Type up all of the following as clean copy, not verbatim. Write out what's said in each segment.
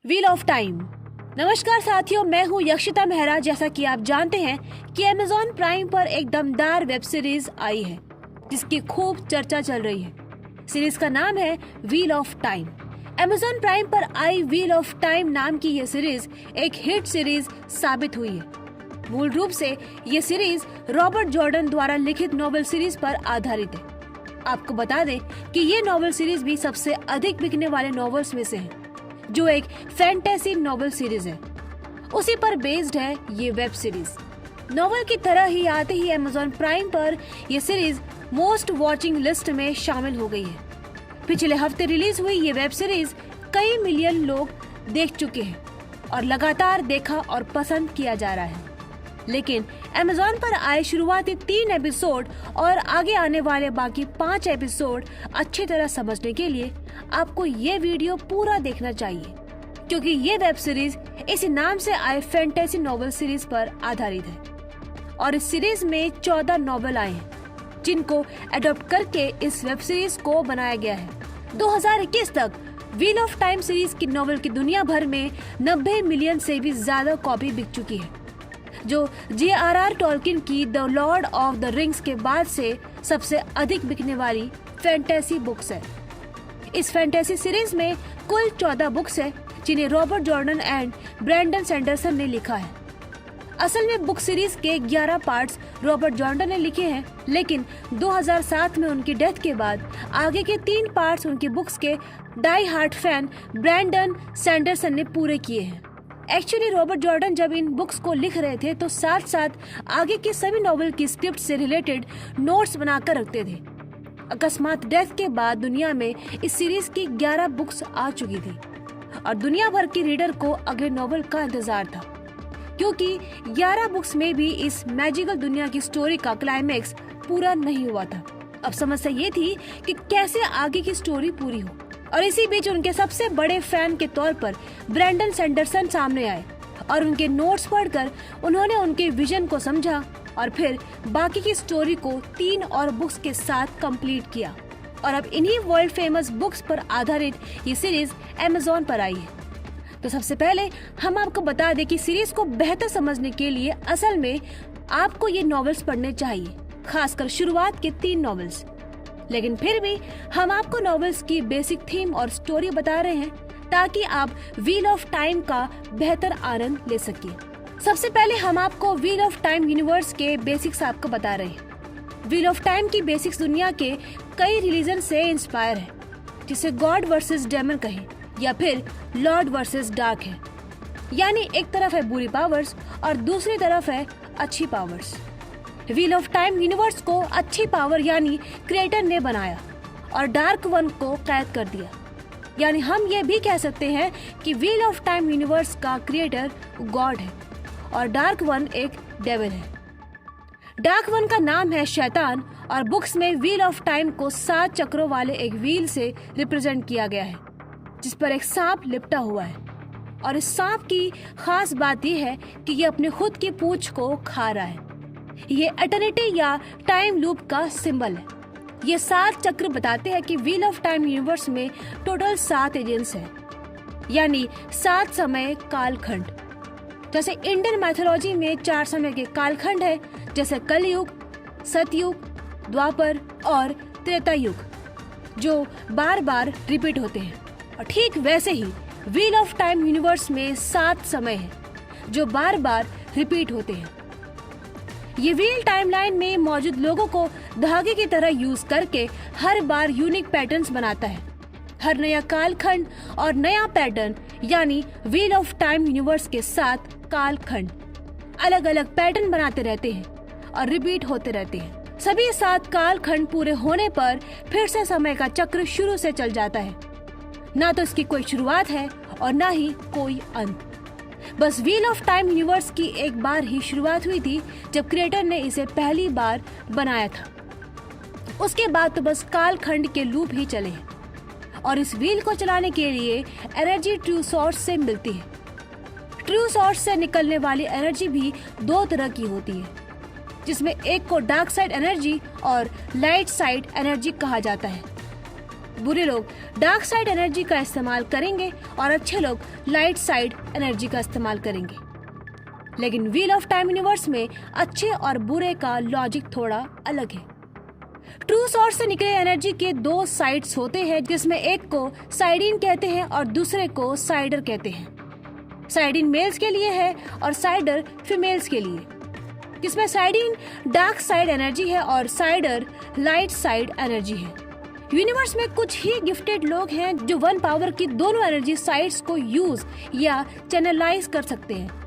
Wheel of time. नमस्कार साथियों, मैं हूँ यक्षिता मेहरा। जैसा कि आप जानते हैं कि अमेजॉन प्राइम पर एक दमदार वेब सीरीज आई है जिसकी खूब चर्चा चल रही है। सीरीज का नाम है wheel of time. Amazon prime पर आई व्हील ऑफ टाइम नाम की यह सीरीज एक हिट सीरीज साबित हुई है। मूल रूप से ये सीरीज रॉबर्ट जॉर्डन द्वारा लिखित नॉवेल सीरीज पर आधारित है। आपको बता दें कि ये नॉवेल सीरीज भी सबसे अधिक बिकने वाले नॉवेल्स में से है, जो एक फैंटेसी नॉवेल सीरीज है। उसी पर बेस्ड है ये वेब सीरीज। नॉवेल की तरह ही आते ही अमेजॉन प्राइम पर यह सीरीज मोस्ट वॉचिंग लिस्ट में शामिल हो गई है। पिछले हफ्ते रिलीज हुई ये वेब सीरीज कई मिलियन लोग देख चुके हैं और लगातार देखा और पसंद किया जा रहा है। लेकिन अमेजॉन पर आए शुरुआती 3 एपिसोड और आगे आने वाले बाकी 5 एपिसोड अच्छी तरह समझने के लिए आपको ये वीडियो पूरा देखना चाहिए, क्योंकि ये वेब सीरीज इसी नाम से आए फैंटेसी नॉवेल सीरीज पर आधारित है और इस सीरीज में 14 नॉवेल आए हैं जिनको एडॉप्ट करके इस वेब सीरीज को बनाया गया है। 2021 तक व्हील ऑफ टाइम सीरीज की नॉवेल की दुनिया भर में 90 मिलियन से भी ज्यादा कॉपी बिक चुकी है, जो J.R.R. टॉल्किन की the Lord of the rings के बाद से सबसे अधिक बिकने वाली फैंटेसी बुक्स है। इस फैंटेसी सीरीज में कुल 14 बुक्स है जिन्हें Robert Jordan and Brandon Sanderson ने लिखा है। असल में बुक सीरीज के 11 पार्ट्स रॉबर्ट जॉर्डन ने लिखे हैं, लेकिन 2007 में उनकी डेथ के बाद आगे के 3 पार्ट्स उनकी बुक्स के die hard fan Brandon Sanderson ने पूरे किए हैं। एक्चुअली रॉबर्ट जॉर्डन जब इन बुक्स को लिख रहे थे तो साथ साथ आगे के सभी नॉवेल की स्क्रिप्ट से रिलेटेड नोट्स बनाकर रखते थे। अकस्मात डेथ के बाद दुनिया में इस सीरीज की 11 बुक्स आ चुकी थी और दुनिया भर के रीडर को अगले नॉवेल का इंतजार था, क्योंकि 11 बुक्स में भी इस मैजिकल दुनिया की स्टोरी का क्लाइमेक्स पूरा नहीं हुआ था। अब समस्या ये थी कि कैसे आगे की स्टोरी पूरी हो, और इसी बीच उनके सबसे बड़े फैन के तौर पर ब्रैंडन सैंडरसन सामने आए और उनके नोट्स पढ़कर उन्होंने उनके विजन को समझा और फिर बाकी की स्टोरी को 3 और बुक्स के साथ कंप्लीट किया। और अब इन्हीं वर्ल्ड फेमस बुक्स पर आधारित ये सीरीज अमेजॉन पर आई है। तो सबसे पहले हम आपको बता दें कि सीरीज को बेहतर समझने के लिए असल में आपको ये नॉवेल्स पढ़ने चाहिए, खासकर शुरुआत के 3 नॉवेल्स। लेकिन फिर भी हम आपको नॉवेल्स की बेसिक थीम और स्टोरी बता रहे हैं ताकि आप व्हील ऑफ टाइम का बेहतर आनंद ले सकें। सबसे पहले हम आपको व्हील ऑफ टाइम यूनिवर्स के बेसिक्स आपको बता रहे हैं। व्हील ऑफ टाइम की बेसिक्स दुनिया के कई रिलीजन से इंस्पायर है, जिसे गॉड वर्सेस डेमन कहें या फिर लॉर्ड वर्सेस डार्क है। यानी एक तरफ है बुरी पावर्स और दूसरी तरफ है अच्छी powers. Wheel of time universe को अच्छी पावर यानी क्रिएटर ने बनाया और डार्क वन को कैद कर दिया। यानी हम ये भी कह सकते हैं कि व्हील ऑफ टाइम यूनिवर्स का क्रिएटर गॉड है और डार्क वन एक डेविल है। डार्क वन का नाम है शैतान और बुक्स में व्हील ऑफ टाइम को 7 चक्रों वाले एक व्हील से रिप्रेजेंट किया गया है, जिस पर एक सांप लिपटा हुआ है। और इस सांप की खास बात यह है कि ये अपने खुद की पूंछ को खा रहा है। ये एटर्निटी या टाइम लूप का सिंबल है। ये 7 चक्र बताते हैं कि व्हील ऑफ टाइम यूनिवर्स में टोटल 7 एजेंट्स हैं, यानी 7 समय कालखंड। जैसे इंडियन मैथोलॉजी में 4 समय के कालखंड है, जैसे कलयुग, सतयुग, द्वापर और त्रेता युग, जो बार बार रिपीट होते हैं। और ठीक वैसे ही व्हील ऑफ टाइम यूनिवर्स में 7 समय है जो बार बार रिपीट होते हैं। ये व्हील टाइमलाइन में मौजूद लोगों को धागे की तरह यूज करके हर बार यूनिक पैटर्न्स बनाता है। हर नया कालखंड और नया पैटर्न, यानी व्हील ऑफ टाइम यूनिवर्स के 7 कालखंड अलग अलग पैटर्न बनाते रहते हैं और रिपीट होते रहते हैं। सभी 7 कालखंड पूरे होने पर फिर से समय का चक्र शुरू से चल जाता है। ना तो इसकी कोई शुरुआत है और ना ही कोई अंत। बस व्हील ऑफ टाइम यूनिवर्स की एक बार ही शुरुआत हुई थी जब क्रिएटर ने इसे पहली बार बनाया था। उसके बाद तो बस कालखंड के लूप ही चले हैं और इस व्हील को चलाने के लिए एनर्जी ट्रू सोर्स से मिलती है। ट्रू सोर्स से निकलने वाली एनर्जी भी 2 तरह की होती है, जिसमें एक को डार्क साइड एनर्जी और लाइट साइड एनर्जी कहा जाता है। बुरे लोग डार्क साइड एनर्जी का इस्तेमाल करेंगे और अच्छे लोग लाइट साइड एनर्जी का इस्तेमाल करेंगे। लेकिन व्हील ऑफ टाइम यूनिवर्स में अच्छे और बुरे का लॉजिक थोड़ा अलग है। ट्रू सोर्स से निकले एनर्जी के दो साइड्स होते हैं, जिसमें एक को साइडिन कहते हैं और दूसरे को साइडर कहते हैं। साइडिन मेल्स के लिए है और साइडर फीमेल्स के लिए, जिसमें साइडिन डार्क साइड एनर्जी है और साइडर लाइट साइड एनर्जी है। यूनिवर्स में कुछ ही गिफ्टेड लोग हैं जो वन पावर की दोनों एनर्जी साइड्स को यूज या चैनलाइज कर सकते हैं।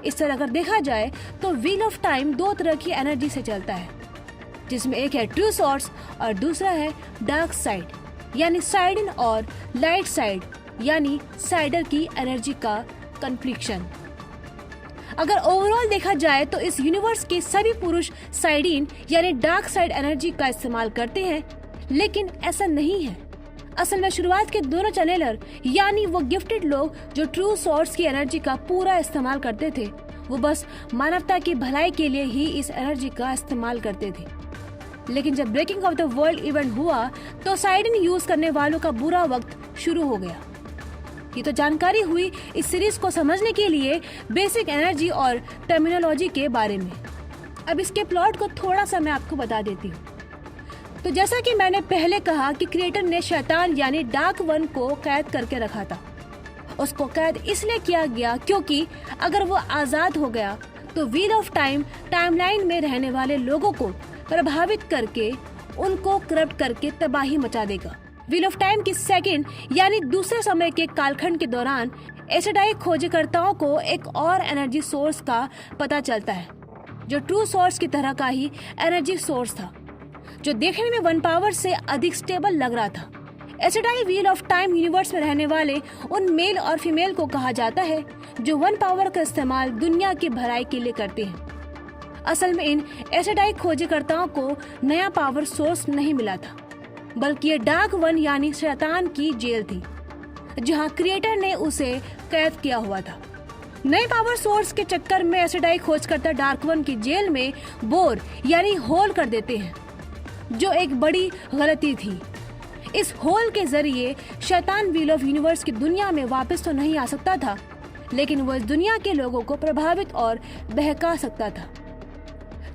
इस तरह अगर देखा जाए तो व्हील ऑफ टाइम दो तरह की एनर्जी से चलता है, जिसमें एक है ट्रू सोर्स और दूसरा है डार्क साइड, यानी साइडिन और लाइट साइड यानी साइडर की एनर्जी का कन्फ्लिक्शन। अगर ओवरऑल देखा जाए तो इस यूनिवर्स के सभी पुरुष साइडिन यानी डार्क साइड एनर्जी का इस्तेमाल करते हैं, लेकिन ऐसा नहीं है। असल में शुरुआत के दोनों चैनलर यानी वो गिफ्टेड लोग जो ट्रू सोर्स की एनर्जी का पूरा इस्तेमाल करते थे, वो बस मानवता की भलाई के लिए ही इस एनर्जी का इस्तेमाल करते थे। लेकिन जब breaking of the world event हुआ तो साइडिन यूज करने वालों का बुरा वक्त शुरू हो गया। ये तो जानकारी हुई इस सीरीज को समझने के लिए बेसिक एनर्जी और टर्मिनोलॉजी के बारे में। अब इसके प्लॉट को थोड़ा सा मैं आपको बता देती हूँ। तो जैसा कि मैंने पहले कहा कि क्रिएटर ने शैतान यानी डार्क वन को कैद करके रखा था। उसको कैद इसलिए किया गया क्योंकि अगर वो आजाद हो गया तो व्हील ऑफ टाइम टाइमलाइन में रहने वाले लोगों को प्रभावित करके उनको करप्ट करके तबाही मचा देगा। व्हील ऑफ टाइम की सेकंड यानी दूसरे समय के कालखंड के दौरान एसेडाई खोजकर्ताओं को एक और एनर्जी सोर्स का पता चलता है, जो ट्रू सोर्स की तरह का ही एनर्जी सोर्स था, जो देखने में वन पावर से अधिक स्टेबल लग रहा था। एसेडाई व्हील ऑफ टाइम यूनिवर्स में रहने वाले उन मेल और फीमेल को कहा जाता है जो वन पावर का इस्तेमाल दुनिया की भलाई के लिए करते हैं। असल में इन एसेडाई खोजकर्ताओं को नया पावर सोर्स नहीं मिला था, बल्कि ये डार्क वन यानी शैतान की जेल थी, जहां क्रिएटर ने उसे कैद किया हुआ था। नए पावर सोर्स के चक्कर में एसेडाई खोजकर्ता डार्क वन की जेल में बोर यानी होल कर देते हैं, जो एक बड़ी गलती थी। इस होल के जरिए शैतान व्हील ऑफ यूनिवर्स की दुनिया में वापस तो नहीं आ सकता था, लेकिन वो इस दुनिया के लोगों को प्रभावित और बहका सकता था।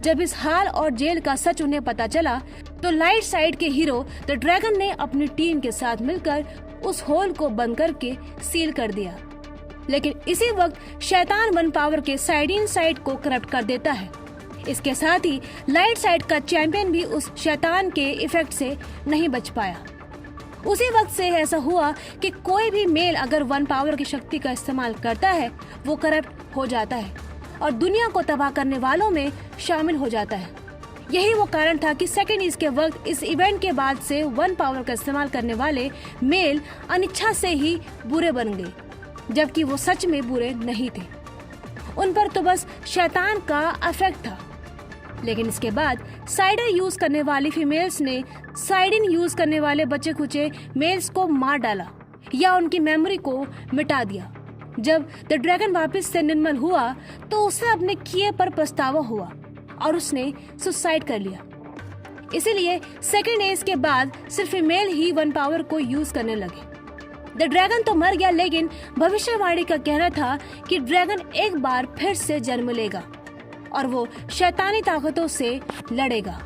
जब इस हाल और जेल का सच उन्हें पता चला तो लाइट साइड के हीरो द ड्रैगन ने अपनी टीम के साथ मिलकर उस होल को बंद करके सील कर दिया। लेकिन इसी वक्त शैतान वन पावर के साइडिन साइड को करप्ट कर देता है। इसके साथ ही लाइट साइड का चैंपियन भी उस शैतान के इफेक्ट से नहीं बच पाया। उसी वक्त से ऐसा हुआ कि कोई भी मेल अगर वन पावर की शक्ति का इस्तेमाल करता है वो करप्ट हो जाता है और दुनिया को तबाह करने वालों में शामिल हो जाता है। यही वो कारण था कि सेकेंड ईज के वक्त इस इवेंट के बाद से वन पावर का इस्तेमाल करने वाले मेल अनिच्छा से ही बुरे बन गए, जबकि वो सच में बुरे नहीं थे। उन पर तो बस शैतान का इफेक्ट था। लेकिन इसके बाद साइडर यूज करने वाली फीमेल्स ने साइडिन यूज करने वाले बच्चे खुचे मेल्स को मार डाला या उनकी मेमोरी को मिटा दिया। जब द ड्रैगन वापस से निर्मल हुआ तो उसे अपने किए पर पछतावा हुआ और उसने सुसाइड कर लिया। इसीलिए सेकेंड एज के बाद सिर्फ फीमेल ही वन पावर को यूज करने लगे। द ड्रैगन तो मर गया, लेकिन भविष्यवाणी का कहना था कि ड्रैगन एक बार फिर से जन्म लेगा और वो शैतानी ताकतों से लड़ेगा।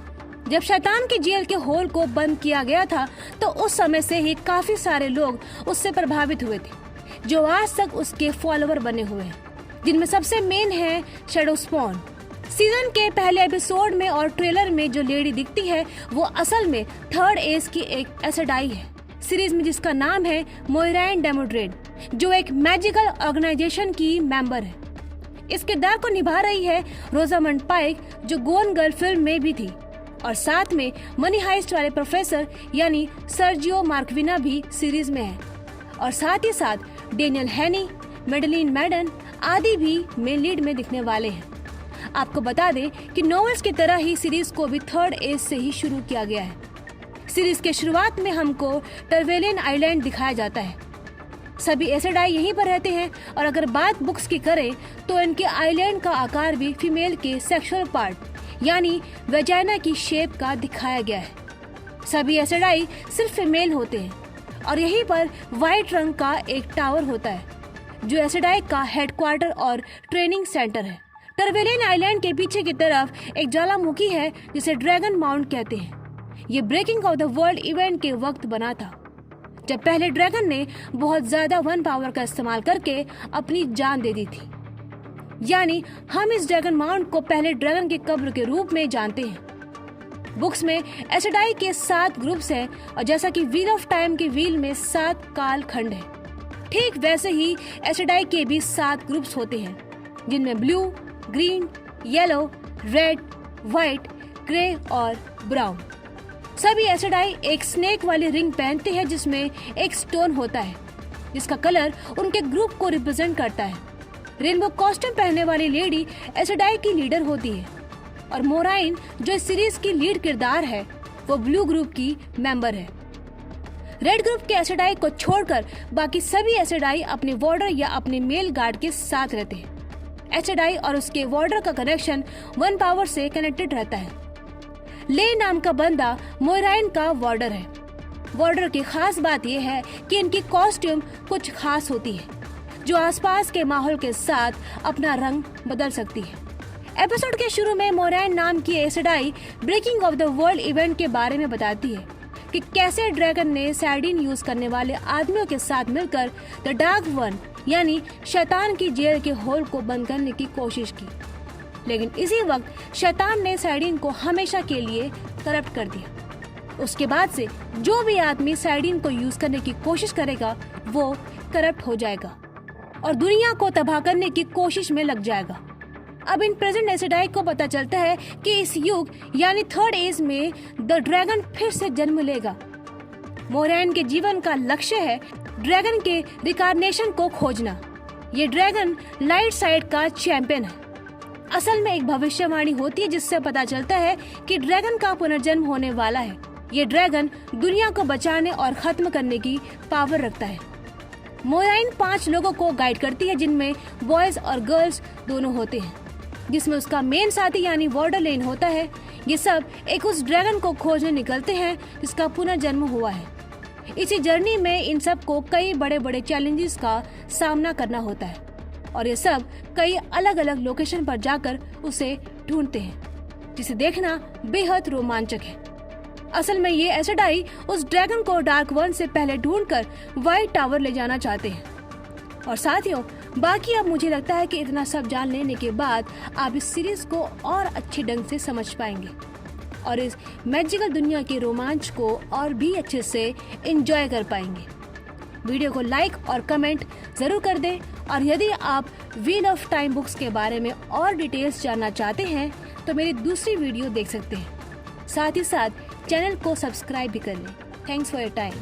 जब शैतान की जेल के होल को बंद किया गया था तो उस समय से ही काफी सारे लोग उससे प्रभावित हुए थे, जो आज तक उसके फॉलोअर बने हुए हैं, जिनमें सबसे मेन है शैडो स्पॉन। सीजन के पहले एपिसोड में और ट्रेलर में जो लेडी दिखती है वो असल में थर्ड एज की एक एसेडाई है सीरीज में, जिसका नाम है मोइराइन डेमोड्रेड, जो एक मैजिकल ऑर्गेनाइजेशन की मेंबर है। इस किरदार को निभा रही है रोजामंड पाइक, जो गोन गर्ल फिल्म में भी थी, और साथ में मनी हाइस्ट वाले प्रोफेसर यानी सर्जियो मार्कविना भी सीरीज में है, और साथ ही साथ डेनियल हैनी, मेडलिन मैडन आदि भी मेन लीड में दिखने वाले हैं। आपको बता दें कि नॉवेल्स की तरह ही सीरीज को भी थर्ड एज से ही शुरू किया गया है। सीरीज के शुरुआत में हमको टर्वेलियन आइलैंड दिखाया जाता है। सभी एसेडाई यहीं पर रहते हैं और अगर बात बुक्स की करें तो इनके आइलैंड का आकार भी फीमेल के सेक्सुअल पार्ट यानी वेजाइना की शेप का दिखाया गया है। सभी एसेडाई सिर्फ फीमेल होते हैं और यहीं पर व्हाइट रंग का एक टावर होता है जो एसेडाई का हेडक्वार्टर और ट्रेनिंग सेंटर है। टरवेलियन आइलैंड के पीछे की तरफ एक ज्वालामुखी है जिसे ड्रैगन माउंट कहते हैं। ये breaking of the world event के वक्त बना था जब पहले ड्रैगन ने बहुत ज्यादा वन पावर का इस्तेमाल करके अपनी जान दे दी थी। यानी हम इस ड्रैगन माउंट को पहले ड्रैगन के कब्र के रूप में जानते हैं। बुक्स में एसेडाई के 7 ग्रुप्स हैं और जैसा कि व्हील ऑफ टाइम के व्हील में 7 काल खंड है, ठीक वैसे ही एसेडाई के भी 7 ग्रुप्स होते हैं जिनमें blue, green, yellow, red, white, grey और ब्राउन। सभी एसेडाई एक स्नेक वाली रिंग पहनते हैं जिसमें एक स्टोन होता है जिसका कलर उनके ग्रुप को रिप्रेजेंट करता है। रेनबो कॉस्ट्यूम पहनने वाली लेडी एसेडाई की लीडर होती है और मोराइन जो इस सीरीज की लीड किरदार है वो ब्लू ग्रुप की मेंबर है। रेड ग्रुप के एसेडाई को छोड़कर बाकी सभी एसेडाई अपने वार्डर या अपने मेल गार्ड के साथ रहते हैं। एसेडाई और उसके वार्डर का कनेक्शन वन पावर से कनेक्टेड रहता है। ले नाम का बंदा मोराइन का वार्डर है। वार्डर की खास बात यह है कि इनकी कॉस्ट्यूम कुछ खास होती है जो आसपास के माहौल के साथ अपना रंग बदल सकती है। एपिसोड के शुरू में मोराइन नाम की Aes Sedai breaking of the world event के बारे में बताती है कि कैसे ड्रैगन ने सार्डिन यूज करने वाले आदमियों के साथ मिलकर द डार्क वन यानी शैतान की जेल के होल को बंद करने की कोशिश की, लेकिन इसी वक्त शैतान ने सार्डिन को हमेशा के लिए करप्ट कर दिया। उसके बाद से जो भी आदमी सार्डिन को यूज करने की कोशिश करेगा वो करप्ट हो जाएगा और दुनिया को तबाह करने की कोशिश में लग जाएगा। अब इन प्रेजेंट एसेडाई को पता चलता है कि इस युग यानी थर्ड एज में द ड्रैगन फिर से जन्म लेगा। मोराइन के जीवन का लक्ष्य है ड्रैगन के रिकार्नेशन को खोजना। ये ड्रैगन लाइट साइड का चैंपियन है। असल में एक भविष्यवाणी होती है जिससे पता चलता है कि ड्रैगन का पुनर्जन्म होने वाला है। ये ड्रैगन दुनिया को बचाने और खत्म करने की पावर रखता है। मोराइन 5 लोगों को गाइड करती है जिनमें बॉयज और गर्ल्स दोनों होते हैं, जिसमें उसका मेन साथी यानी वार्डर लेन होता है। ये सब एक उस ड्रैगन को खोजने निकलते हैं जिसका पुनर्जन्म हुआ है। इसी जर्नी में इन सब को कई बड़े बड़े चैलेंजेस का सामना करना होता है और ये सब कई अलग अलग लोकेशन पर जाकर उसे ढूंढते हैं, जिसे देखना बेहद रोमांचक है। असल में ये एसेडाई उस ड्रैगन को डार्क वन से पहले ढूंढकर व्हाइट टावर ले जाना चाहते हैं। और साथियों, बाकी अब मुझे लगता है कि इतना सब जान लेने के बाद आप इस सीरीज को और अच्छे ढंग से समझ पाएंगे और इस मैजिकल दुनिया के रोमांच को और भी अच्छे से एंजॉय कर पाएंगे। वीडियो को लाइक और कमेंट जरूर कर दें और यदि आप व्हील ऑफ टाइम बुक्स के बारे में और डिटेल्स जानना चाहते हैं तो मेरी दूसरी वीडियो देख सकते हैं। साथ ही साथ चैनल को सब्सक्राइब भी कर लें। Thanks for your time.